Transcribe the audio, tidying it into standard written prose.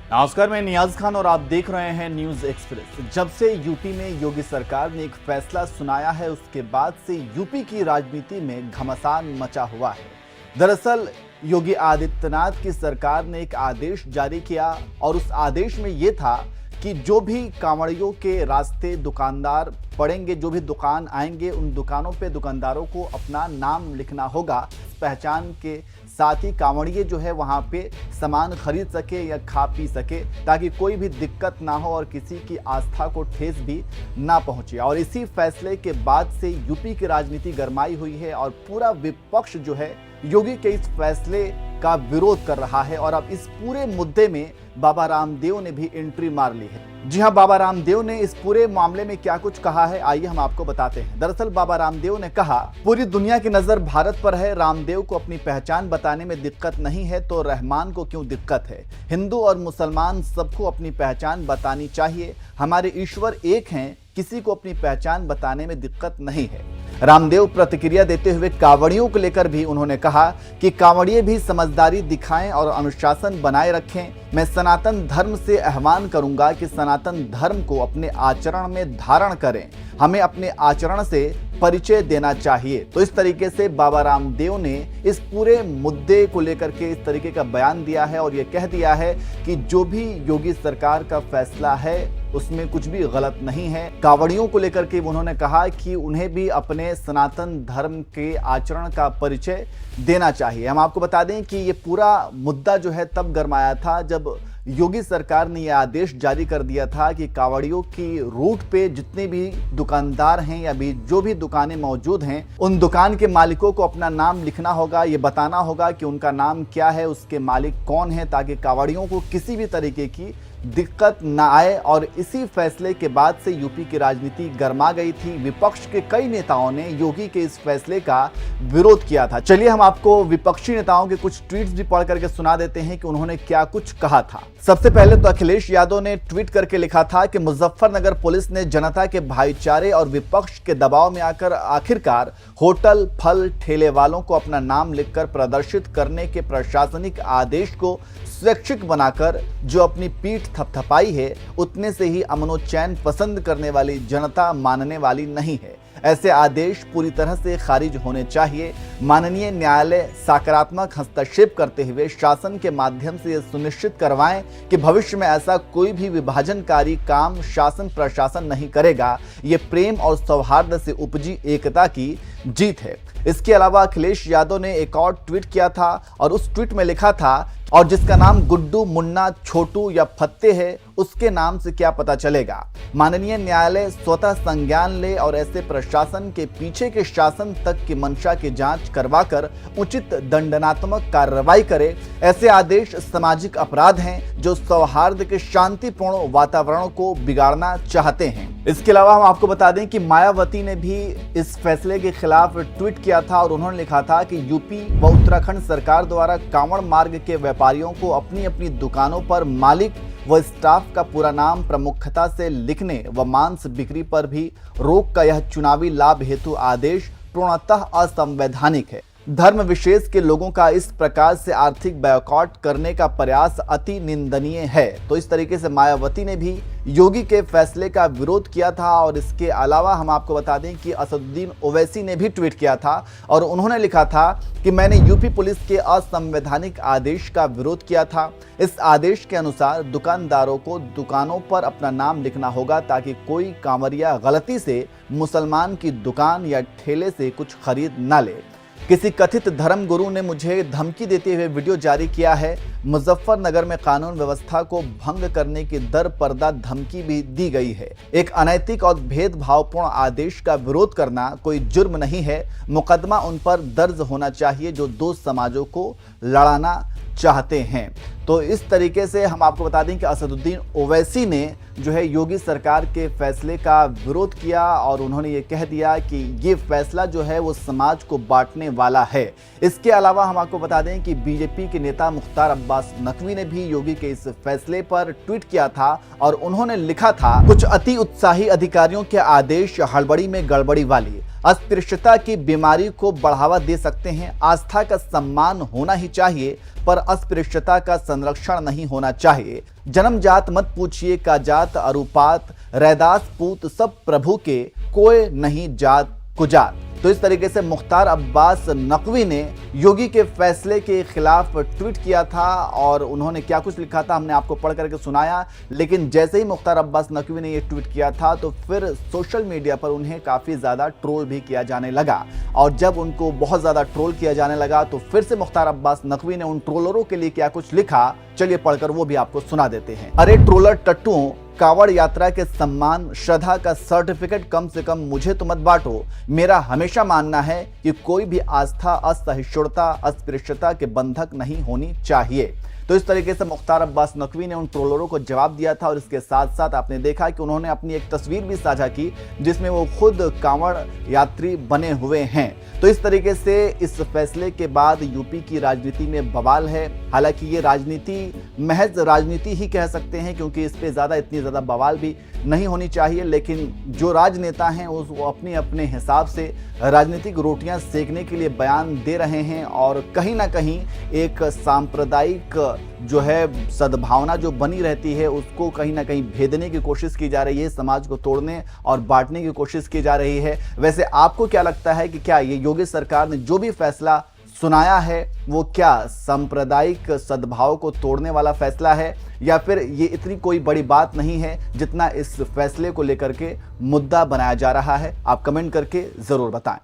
नमस्कार, मैं नियाज खान और आप देख रहे हैं न्यूज एक्सप्रेस। जब से यूपी में योगी सरकार ने एक फैसला सुनाया है, उसके बाद से यूपी की राजनीति में घमासान मचा हुआ है। दरअसल योगी आदित्यनाथ की सरकार ने एक आदेश जारी किया और उस आदेश में यह था कि जो भी कांवड़ियों के रास्ते दुकानदार पड़ेंगे, जो भी दुकान आएंगे, उन दुकानों पे दुकानदारों को अपना नाम लिखना होगा। पहचान के साथ ही कांवड़िए जो है वहाँ पे सामान खरीद सके या खा पी सके, ताकि कोई भी दिक्कत ना हो और किसी की आस्था को ठेस भी ना पहुँचे। और इसी फैसले के बाद से यूपी की राजनीति गरमाई हुई है और पूरा विपक्ष जो है योगी के इस फैसले का विरोध कर रहा है। और अब इस पूरे मुद्दे में बाबा रामदेव ने भी एंट्री मार ली है। जी हां, बाबा रामदेव ने इस पूरे मामले में क्या कुछ कहा है, आइए हम आपको बताते हैं। दरअसल बाबा रामदेव ने कहा, पूरी दुनिया की नजर भारत पर है। रामदेव को अपनी पहचान बताने में दिक्कत नहीं है तो रहमान को क्यों दिक्कत है। हिंदू और मुसलमान सबको अपनी पहचान बतानी चाहिए। हमारे ईश्वर एक हैं, किसी को अपनी पहचान बताने में दिक्कत नहीं है। रामदेव प्रतिक्रिया देते हुए कांवड़ियों को लेकर भी उन्होंने कहा कि कांवड़िए भी समझदारी दिखाएं और अनुशासन बनाए रखें। मैं सनातन धर्म से आह्वान करूंगा कि सनातन धर्म को अपने आचरण में धारण करें। हमें अपने आचरण से परिचय देना चाहिए। तो इस तरीके से बाबा रामदेव ने इस पूरे मुद्दे को लेकर के इस तरीके का बयान दिया है और ये कह दिया है कि जो भी योगी सरकार का फैसला है उसमें कुछ भी गलत नहीं है। कांवड़ियों को लेकर के उन्होंने कहा कि उन्हें भी अपने सनातन धर्म के आचरण का परिचय देना चाहिए। हम आपको बता दें कि ये पूरा मुद्दा जो है तब गरमाया था जब योगी सरकार ने यह आदेश जारी कर दिया था कि कांवड़ियों की रूट पे जितने भी दुकानदार हैं या भी जो भी दुकानें मौजूद हैं, उन दुकान के मालिकों को अपना नाम लिखना होगा। ये बताना होगा कि उनका नाम क्या है, उसके मालिक कौन है, ताकि कांवड़ियों को किसी भी तरीके की दिक्कत ना आए। और इसी फैसले के बाद से यूपी की राजनीति गर्मा गई थी। विपक्ष के कई नेताओं ने योगी के इस फैसले का विरोध किया था। चलिए हम आपको विपक्षी नेताओं के कुछ ट्वीट्स भी पढ़ करके सुना देते हैं कि उन्होंने क्या कुछ कहा था। सबसे पहले तो अखिलेश यादव ने ट्वीट करके लिखा था कि मुजफ्फरनगर पुलिस ने जनता के भाईचारे और विपक्ष के दबाव में आकर आखिरकार होटल, फल, ठेले वालों को अपना नाम लिखकर प्रदर्शित करने के प्रशासनिक आदेश को स्वैच्छिक बनाकर जो अपनी पीठ थपथपाई है, उतने से ही अमनो चैन पसंद करने वाली जनता मानने वाली नहीं है। ऐसे आदेश पूरी तरह से खारिज होने चाहिए। माननीय न्यायालय सकारात्मक हस्तक्षेप करते हुए शासन के माध्यम से यह सुनिश्चित करवाएं कि भविष्य में ऐसा कोई भी विभाजनकारी काम शासन प्रशासन नहीं करेगा। ये प्रेम और सौहार्द से उपजी एकता की जीत है। इसके अलावा अखिलेश यादव ने एक और ट्वीट किया था और उस ट्वीट में लिखा था, और जिसका नाम गुड्डू, मुन्ना, छोटू या फत्ते है, उसके नाम से क्या पता चलेगा। माननीय न्यायालय स्वतः संज्ञान ले और ऐसे प्रशासन के पीछे के शासन तक की मंशा की जांच करवाकर उचित दंडनात्मक कार्रवाई करे। ऐसे आदेश सामाजिक अपराध हैं जो सौहार्द के शांतिपूर्ण वातावरण को बिगाड़ना चाहते हैं। इसके अलावा हम आपको बता दें कि मायावती ने भी इस फैसले के खिलाफ ट्वीट किया था और उन्होंने लिखा था कि यूपी व उत्तराखंड सरकार द्वारा कांवड़ मार्ग के व्यापारियों को अपनी अपनी दुकानों पर मालिक व स्टाफ का पूरा नाम प्रमुखता से लिखने व मांस बिक्री पर भी रोक का यह चुनावी लाभ हेतु आदेश पूर्णतः असंवैधानिक है। धर्म विशेष के लोगों का इस प्रकार से आर्थिक बायकॉट करने का प्रयास अति निंदनीय है। तो इस तरीके से मायावती ने भी योगी के फैसले का विरोध किया था। और इसके अलावा हम आपको बता दें कि असदुद्दीन ओवैसी ने भी ट्वीट किया था और उन्होंने लिखा था कि मैंने यूपी पुलिस के असंवैधानिक आदेश का विरोध किया था। इस आदेश के अनुसार दुकानदारों को दुकानों पर अपना नाम लिखना होगा, ताकि कोई कांवरिया गलती से मुसलमान की दुकान या ठेले से कुछ खरीद ना ले। किसी कथित धर्म गुरु ने मुझे धमकी देते हुए वीडियो जारी किया है। मुजफ्फरनगर में कानून व्यवस्था को भंग करने की दर पर्दा धमकी भी दी गई है। एक अनैतिक और भेदभावपूर्ण आदेश का विरोध करना कोई जुर्म नहीं है। मुकदमा उन पर दर्ज होना चाहिए जो दो समाजों को लड़ाना चाहते हैं। तो इस तरीके से हम आपको बता दें कि असदुद्दीन ओवैसी ने जो है योगी सरकार के फैसले का विरोध किया और उन्होंने ये कह दिया कि ये फैसला जो है वो समाज को बांटने वाला है। इसके अलावा हम आपको बता दें कि बीजेपी के नेता मुख्तार अब्बास नकवी ने भी योगी के इस फैसले पर ट्वीट किया था और उन्होंने लिखा था, कुछ अति उत्साही अधिकारियों के आदेश हड़बड़ी में गड़बड़ी वाली। अस्पृश्यता की बीमारी को बढ़ावा दे सकते हैं। आस्था का सम्मान होना ही चाहिए, पर अस्पृश्यता का संरक्षण नहीं होना चाहिए। जन्मजात मत पूछिए का जात अरुपात, रैदास पूत सब प्रभु के, कोई नहीं जात कुजात। तो इस तरीके से मुख्तार अब्बास नकवी ने योगी के फैसले के खिलाफ ट्वीट किया था और उन्होंने क्या कुछ लिखा था हमने आपको पढ़ करके सुनाया। लेकिन जैसे ही मुख्तार अब्बास नकवी ने ये ट्वीट किया था तो फिर सोशल मीडिया पर उन्हें काफ़ी ज़्यादा ट्रोल भी किया जाने लगा। और जब उनको बहुत ज़्यादा ट्रोल किया जाने लगा तो फिर से मुख्तार अब्बास नकवी ने उन ट्रोलरों के लिए क्या कुछ लिखा, चलिए पढ़कर वो भी आपको सुना देते हैं। अरे ट्रोलर टट्टुओं, कांवड़ यात्रा के सम्मान श्रद्धा का सर्टिफिकेट कम से कम मुझे तो मत बांटो। मेरा हमेशा मानना है कि कोई भी आस्था असहिष्णुता अस्पृश्यता के बंधक नहीं होनी चाहिए। तो इस तरीके से मुख्तार अब्बास नकवी ने उन ट्रोलरों को जवाब दिया था और इसके साथ साथ आपने देखा कि उन्होंने अपनी एक तस्वीर भी साझा की जिसमें वो खुद कांवड़ यात्री बने हुए हैं। तो इस तरीके से इस फैसले के बाद यूपी की राजनीति में बवाल है। हालांकि ये राजनीति महज राजनीति ही कह सकते हैं क्योंकि इस पे इतनी ज़्यादा बवाल भी नहीं होनी चाहिए, लेकिन जो राजनेता हैं वो अपने अपने हिसाब से राजनीतिक रोटियां सेकने के लिए बयान दे रहे हैं और कहीं ना कहीं एक सांप्रदायिक जो है सद्भावना जो बनी रहती है उसको कहीं ना कहीं भेदने की कोशिश की जा रही है, समाज को तोड़ने और बांटने की कोशिश की जा रही है। वैसे आपको क्या लगता है कि क्या ये योगी सरकार ने जो भी फैसला सुनाया है वो क्या सांप्रदायिक सद्भाव को तोड़ने वाला फैसला है या फिर ये इतनी कोई बड़ी बात नहीं है जितना इस फैसले को लेकर के मुद्दा बनाया जा रहा है? आप कमेंट करके जरूर बताएं।